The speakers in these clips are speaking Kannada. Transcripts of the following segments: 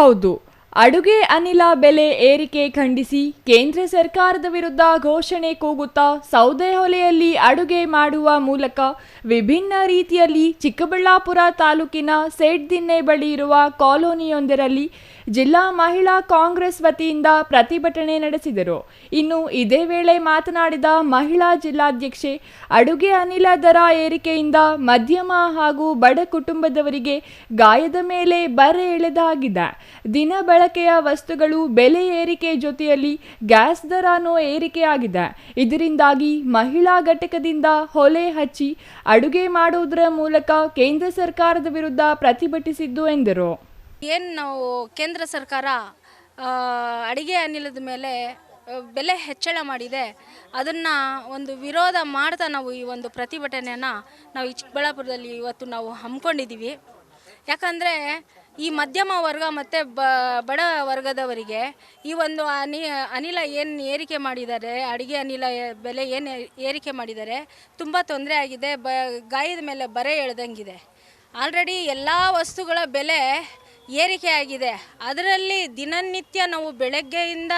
ಹೌದು, ಅಡುಗೆ ಅನಿಲ ಬೆಲೆ ಏರಿಕೆ ಖಂಡಿಸಿ ಕೇಂದ್ರ ಸರ್ಕಾರದ ವಿರುದ್ಧ ಘೋಷಣೆ ಕೂಗುತ್ತಾ ಸೌದೆಹೊಲೆಯಲ್ಲಿ ಅಡುಗೆ ಮಾಡುವ ಮೂಲಕ ವಿಭಿನ್ನ ರೀತಿಯಲ್ಲಿ ಚಿಕ್ಕಬಳ್ಳಾಪುರ ತಾಲೂಕಿನ ಸೇಡ್ದಿನ್ನೆ ಬಳಿ ಇರುವ ಕಾಲೋನಿಯೊಂದರಲ್ಲಿ ಜಿಲ್ಲಾ ಮಹಿಳಾ ಕಾಂಗ್ರೆಸ್ ವತಿಯಿಂದ ಪ್ರತಿಭಟನೆ ನಡೆಸಿದರು. ಇನ್ನು ಇದೇ ವೇಳೆ ಮಾತನಾಡಿದ ಮಹಿಳಾ ಜಿಲ್ಲಾಧ್ಯಕ್ಷೆ, ಅಡುಗೆ ಅನಿಲ ದರ ಏರಿಕೆಯಿಂದ ಮಧ್ಯಮ ಹಾಗೂ ಬಡ ಕುಟುಂಬದವರಿಗೆ ಗಾಯದ ಮೇಲೆ ಬರೆ ಎಳೆದಾಗಿದೆ. ದಿನ ಬಳಕೆಯ ವಸ್ತುಗಳು ಬೆಲೆ ಏರಿಕೆ ಜೊತೆಯಲ್ಲಿ ಗ್ಯಾಸ್ ದರನೂ ಏರಿಕೆಯಾಗಿದೆ. ಇದರಿಂದಾಗಿ ಮಹಿಳಾ ಘಟಕದಿಂದ ಹೊಲೆ ಹಚ್ಚಿ ಅಡುಗೆ ಮಾಡುವುದರ ಮೂಲಕ ಕೇಂದ್ರ ಸರ್ಕಾರದ ವಿರುದ್ಧ ಪ್ರತಿಭಟಿಸಿದ್ದು ಎಂದರು. ಏನು ನಾವು ಕೇಂದ್ರ ಸರ್ಕಾರ ಅಡುಗೆ ಅನಿಲದ ಮೇಲೆ ಬೆಲೆ ಹೆಚ್ಚಳ ಮಾಡಿದೆ, ಅದನ್ನು ಒಂದು ವಿರೋಧ ಮಾಡ್ತಾ ನಾವು ಈ ಒಂದು ಪ್ರತಿಭಟನೆಯನ್ನು ನಾವು ಈ ಚಿಕ್ಕಬಳ್ಳಾಪುರದಲ್ಲಿ ಇವತ್ತು ನಾವು ಹಮ್ಮಿಕೊಂಡಿದ್ದೀವಿ. ಯಾಕಂದರೆ ಈ ಮಧ್ಯಮ ವರ್ಗ ಮತ್ತು ಬಡ ವರ್ಗದವರಿಗೆ ಈ ಒಂದು ಅನಿಲ ಏನು ಏರಿಕೆ ಮಾಡಿದ್ದಾರೆ, ಅಡುಗೆ ಅನಿಲ ಬೆಲೆ ಏನು ಏರಿಕೆ ಮಾಡಿದ್ದಾರೆ, ತುಂಬ ತೊಂದರೆ ಆಗಿದೆ. ಗಾಯದ ಮೇಲೆ ಬರೆ ಎಳೆದಂಗಿದೆ. ಆಲ್ರೆಡಿ ಎಲ್ಲ ವಸ್ತುಗಳ ಬೆಲೆ ಏರಿಕೆ ಆಗಿದೆ. ಅದರಲ್ಲಿ ದಿನನಿತ್ಯ ನಾವು ಬೆಳಗ್ಗೆಯಿಂದ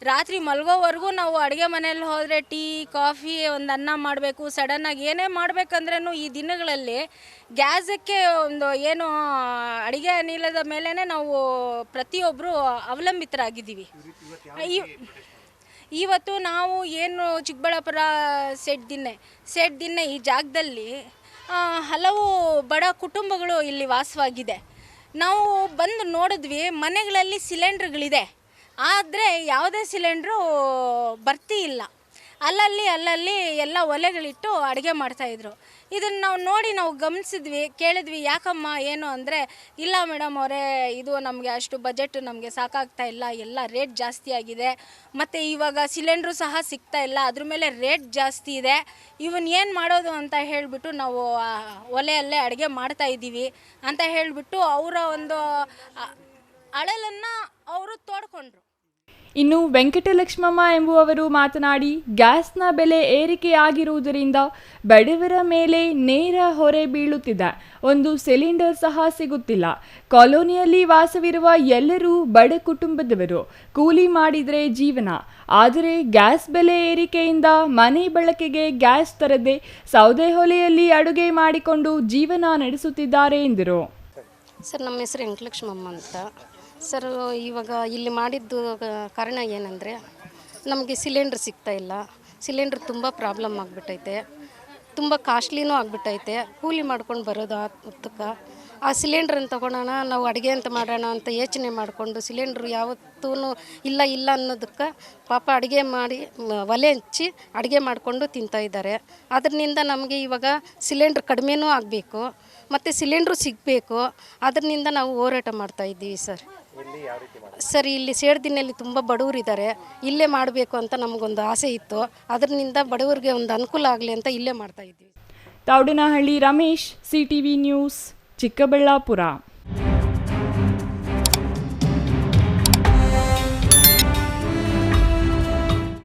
ರಾತ್ರಿ ಮಲಗೋವರೆಗೂ ನಾವು ಅಡುಗೆ ಮನೆಯಲ್ಲಿ ಹೋದರೆ ಟೀ ಕಾಫಿ ಒಂದು ಅನ್ನ ಮಾಡಬೇಕು, ಸಡನ್ನಾಗಿ ಏನೇ ಮಾಡಬೇಕಂದ್ರೂ ಈ ದಿನಗಳಲ್ಲಿ ಗ್ಯಾಸಕ್ಕೆ ಒಂದು ಏನು ಅಡುಗೆ ಅನಿಲದ ಮೇಲೇ ನಾವು ಪ್ರತಿಯೊಬ್ಬರು ಅವಲಂಬಿತರಾಗಿದ್ದೀವಿ. ಇವತ್ತು ನಾವು ಏನು ಚಿಕ್ಕಬಳ್ಳಾಪುರ ಸೇಡ್ದಿನ್ನೆ ಈ ಜಾಗದಲ್ಲಿ ಹಲವು ಬಡ ಕುಟುಂಬಗಳು ಇಲ್ಲಿ ವಾಸವಾಗಿದೆ. ನಾವು ಬಂದು ನೋಡಿದ್ವಿ, ಮನೆಗಳಲ್ಲಿ ಸಿಲಿಂಡ್ರ್ಗಳಿದೆ, ಆದರೆ ಯಾವುದೇ ಸಿಲಿಂಡ್ರು ಭರ್ತಿ ಇಲ್ಲ. ಅಲ್ಲಲ್ಲಿ ಎಲ್ಲ ಒಲೆಗಳಿಟ್ಟು ಅಡುಗೆ ಮಾಡ್ತಾಯಿದ್ರು. ಇದನ್ನು ನಾವು ನೋಡಿ ನಾವು ಗಮನಿಸಿದ್ವಿ, ಕೇಳಿದ್ವಿ, ಯಾಕಮ್ಮ ಏನು ಅಂದರೆ, ಇಲ್ಲ ಮೇಡಮ್ ಅವರೇ, ಇದು ನಮಗೆ ಅಷ್ಟು ಬಜೆಟ್ ನಮಗೆ ಸಾಕಾಗ್ತಾ ಇಲ್ಲ, ಎಲ್ಲ ರೇಟ್ ಜಾಸ್ತಿ ಆಗಿದೆ, ಮತ್ತು ಇವಾಗ ಸಿಲಿಂಡ್ರು ಸಹ ಸಿಗ್ತಾ ಇಲ್ಲ, ಅದ್ರ ಮೇಲೆ ರೇಟ್ ಜಾಸ್ತಿ ಇದೆ, ಇವನ್ ಏನು ಮಾಡೋದು ಅಂತ ಹೇಳಿಬಿಟ್ಟು ನಾವು ಒಲೆಯಲ್ಲೇ ಅಡುಗೆ ಮಾಡ್ತಾಯಿದ್ದೀವಿ ಅಂತ ಹೇಳಿಬಿಟ್ಟು ಅವರ ಒಂದು ಅಳಲನ್ನು ಅವರು ತೋಡ್ಕೊಂಡ್ರು. ಇನ್ನು ವೆಂಕಟಲಕ್ಷ್ಮಮ್ಮ ಎಂಬುವವರು ಮಾತನಾಡಿ, ಗ್ಯಾಸ್ನ ಬೆಲೆ ಏರಿಕೆಯಾಗಿರುವುದರಿಂದ ಬಡವರ ಮೇಲೆ ನೇರ ಹೊರೆ ಬೀಳುತ್ತಿದೆ. ಒಂದು ಸಿಲಿಂಡರ್ ಸಹ ಸಿಗುತ್ತಿಲ್ಲ. ಕಾಲೋನಿಯಲ್ಲಿ ವಾಸವಿರುವ ಎಲ್ಲರೂ ಬಡ ಕುಟುಂಬದವರು, ಕೂಲಿ ಮಾಡಿದರೆ ಜೀವನ. ಆದರೆ ಗ್ಯಾಸ್ ಬೆಲೆ ಏರಿಕೆಯಿಂದ ಮನೆ ಬಳಕೆಗೆ ಗ್ಯಾಸ್ ತರದೆ ಸೌದೆಹೊಲೆಯಲ್ಲಿ ಅಡುಗೆ ಮಾಡಿಕೊಂಡು ಜೀವನ ನಡೆಸುತ್ತಿದ್ದಾರೆ ಎಂದರು. ಸರ್, ನಮ್ಮ ಹೆಸರು ವೆಂಕಟಲಕ್ಷ್ಮಮ್ಮ ಅಂತ. ಸರ್, ಇವಾಗ ಇಲ್ಲಿ ಮಾಡಿದ್ದು ಕಾರಣ ಏನಂದರೆ, ನಮಗೆ ಸಿಲಿಂಡ್ರ್ ಸಿಗ್ತಾ ಇಲ್ಲ. ಸಿಲಿಂಡ್ರ್ ತುಂಬ ಪ್ರಾಬ್ಲಮ್ ಆಗಿಬಿಟ್ಟೈತೆ, ತುಂಬ ಕಾಸ್ಟ್ಲಿನೂ ಆಗಿಬಿಟ್ಟೈತೆ. ಕೂಲಿ ಮಾಡ್ಕೊಂಡು ಬರೋದು ಹೊತ್ತಕ್ಕೆ ಆ ಸಿಲಿಂಡ್ರನ್ನು ತೊಗೊಳೋಣ, ನಾವು ಅಡುಗೆ ಅಂತ ಮಾಡೋಣ ಅಂತ ಯೋಚನೆ ಮಾಡಿಕೊಂಡು ಸಿಲಿಂಡ್ರ್ ಯಾವತ್ತೂ ಇಲ್ಲ ಅನ್ನೋದಕ್ಕೆ ಪಾಪ ಅಡುಗೆ ಮಾಡಿ ಒಲೆ ಹಚ್ಚಿ ಅಡುಗೆ ಮಾಡಿಕೊಂಡು ತಿಂತಾಯಿದ್ದಾರೆ. ಅದರಿಂದ ನಮಗೆ ಇವಾಗ ಸಿಲಿಂಡ್ರ್ ಕಡಿಮೆನೂ ಆಗಬೇಕು ಮತ್ತು ಸಿಲಿಂಡ್ರು ಸಿಗಬೇಕು. ಅದರಿಂದ ನಾವು ಹೋರಾಟ ಮಾಡ್ತಾಯಿದ್ದೀವಿ ಸರ್. ಸರ್, ಇಲ್ಲಿ ಸೇಡ್ದಿನ್ನೆಯಲ್ಲಿ ತುಂಬ ಬಡವರಿದ್ದಾರೆ, ಇಲ್ಲೇ ಮಾಡಬೇಕು ಅಂತ ನಮಗೊಂದು ಆಸೆ ಇತ್ತು. ಅದರಿಂದ ಬಡವರಿಗೆ ಒಂದು ಅನುಕೂಲ ಆಗಲಿ ಅಂತ ಇಲ್ಲೇ ಮಾಡ್ತಾಯಿದ್ದೀವಿ. Thoudanahalli Ramesh, CTV news, Chikkaballapur.